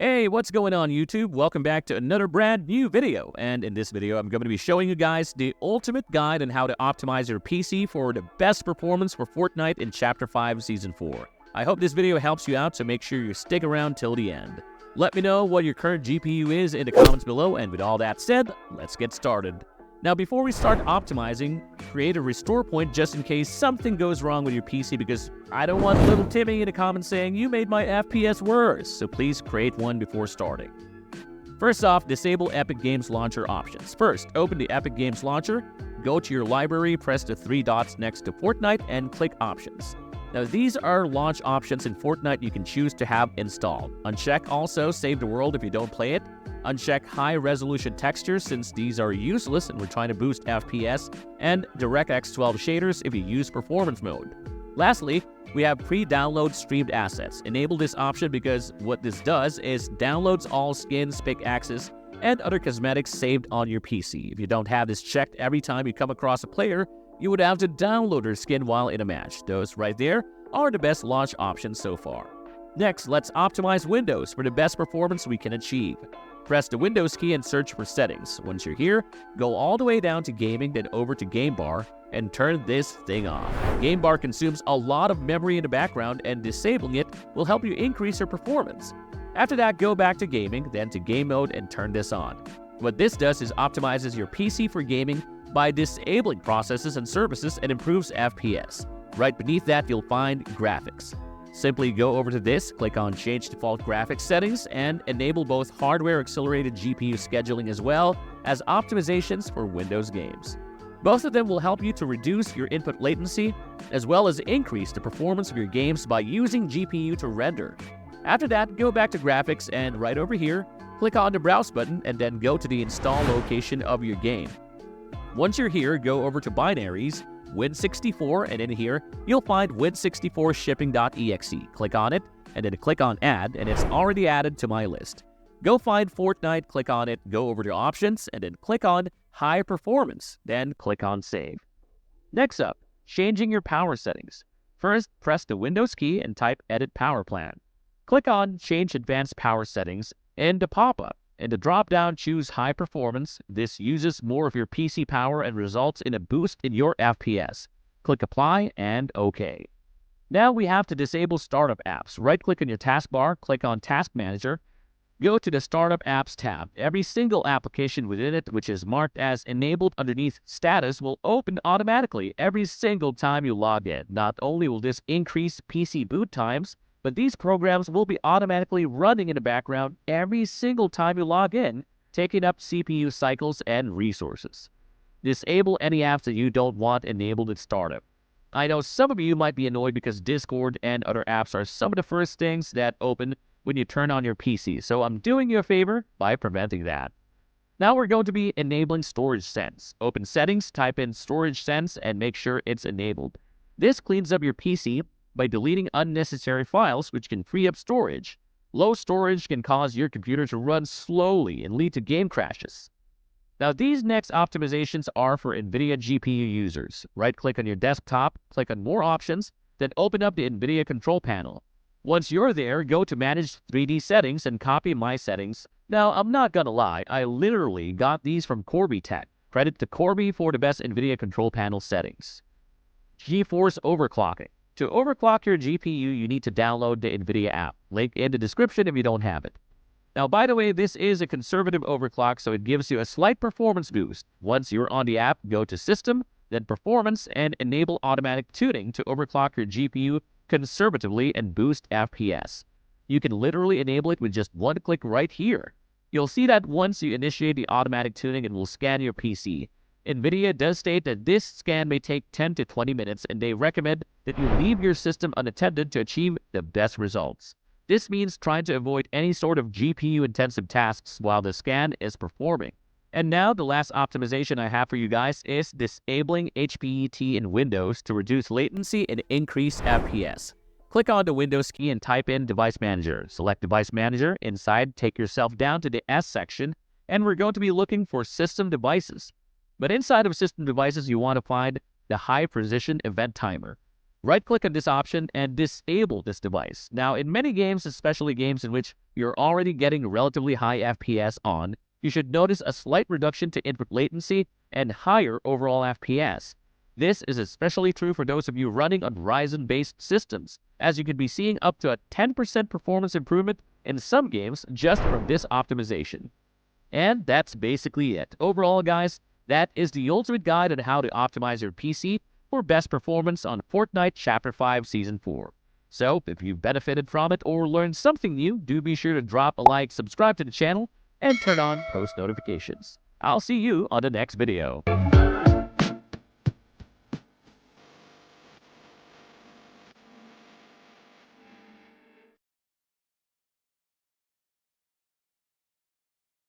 Hey, what's going on YouTube? Welcome back to another brand new video. And in this video, I'm going to be showing you guys the ultimate guide on how to optimize your PC for the best performance for Fortnite in Chapter 5 Season 4. I hope this video helps you out, so make sure you stick around till the end. Let me know what your current GPU is in the comments below, and with all that said, let's get started. Now, before we start optimizing, create a restore point just in case something goes wrong with your PC, because I don't want little Timmy in the comments saying, "You made my FPS worse," so please create one before starting. First off, disable Epic Games Launcher options. First, open the Epic Games Launcher, go to your library, press the three dots next to Fortnite, and click Options. Now, these are launch options in Fortnite you can choose to have installed. Uncheck also Save the World if you don't play it. Uncheck high-resolution textures since these are useless and we're trying to boost FPS, and DirectX 12 shaders if you use performance mode. Lastly, we have pre-download streamed assets. Enable this option because what this does is downloads all skins, pickaxes, and other cosmetics saved on your PC. If you don't have this checked every time you come across a player, you would have to download their skin while in a match. Those right there are the best launch options so far. Next, let's optimize Windows for the best performance we can achieve. Press the Windows key and search for Settings. Once you're here, go all the way down to Gaming, then over to Game Bar, and turn this thing off. Game Bar consumes a lot of memory in the background, and disabling it will help you increase your performance. After that, go back to Gaming, then to Game Mode, and turn this on. What this does is optimizes your PC for gaming by disabling processes and services and improves FPS. Right beneath that, you'll find Graphics. Simply go over to this, click on Change Default Graphics Settings, and enable both hardware-accelerated GPU scheduling as well as optimizations for Windows games. Both of them will help you to reduce your input latency as well as increase the performance of your games by using GPU to render. After that, go back to Graphics and right over here, click on the Browse button and then go to the install location of your game. Once you're here, go over to Binaries, Win64, and in here, you'll find Win64shipping.exe. Click on it, and then click on Add, and it's already added to my list. Go find Fortnite, click on it, go over to Options, and then click on High Performance, then click on Save. Next up, changing your power settings. First, press the Windows key and type Edit Power Plan. Click on Change Advanced Power Settings in the pop-up. In the drop-down, choose High Performance. This uses more of your PC power and results in a boost in your FPS. Click Apply and OK. Now we have to disable startup apps. Right-click on your taskbar, click on Task Manager. Go to the Startup Apps tab. Every single application within it which is marked as enabled underneath status will open automatically every single time you log in. Not only will this increase PC boot times, but these programs will be automatically running in the background every single time you log in, taking up CPU cycles and resources. Disable any apps that you don't want enabled at startup. I know some of you might be annoyed because Discord and other apps are some of the first things that open when you turn on your PC, so I'm doing you a favor by preventing that. Now we're going to be enabling Storage Sense. Open Settings, type in Storage Sense, and make sure it's enabled. This cleans up your PC by deleting unnecessary files which can free up storage. Low storage can cause your computer to run slowly and lead to game crashes. Now these next optimizations are for NVIDIA GPU users. Right-click on your desktop, click on More Options, then open up the NVIDIA control panel. Once you're there, go to Manage 3D Settings and copy my settings. Now I'm not gonna lie, I literally got these from Corby Tech. Credit to Corby for the best NVIDIA control panel settings. GeForce Overclocking. To overclock your GPU, you need to download the NVIDIA app. Link in the description if you don't have it. Now, by the way, this is a conservative overclock, so it gives you a slight performance boost. Once you're on the app, go to System, then Performance, and enable automatic tuning to overclock your GPU conservatively and boost FPS. You can literally enable it with just one click right here. You'll see that once you initiate the automatic tuning, it will scan your PC. NVIDIA does state that this scan may take 10 to 20 minutes, and they recommend that you leave your system unattended to achieve the best results. This means trying to avoid any sort of GPU-intensive tasks while the scan is performing. And now the last optimization I have for you guys is disabling HPET in Windows to reduce latency and increase FPS. Click on the Windows key and type in Device Manager. Select Device Manager. Inside, take yourself down to the S section, and we're going to be looking for System Devices. But inside of System Devices, you want to find the High Precision Event Timer. Right-click on this option and disable this device. Now, in many games, especially games in which you're already getting relatively high FPS on, you should notice a slight reduction to input latency and higher overall FPS. This is especially true for those of you running on Ryzen-based systems, as you could be seeing up to a 10% performance improvement in some games just from this optimization. And that's basically it. Overall, guys, that is the ultimate guide on how to optimize your PC for best performance on Fortnite Chapter 5 Season 4. So, if you've benefited from it or learned something new, do be sure to drop a like, subscribe to the channel, and turn on post notifications. I'll see you on the next video.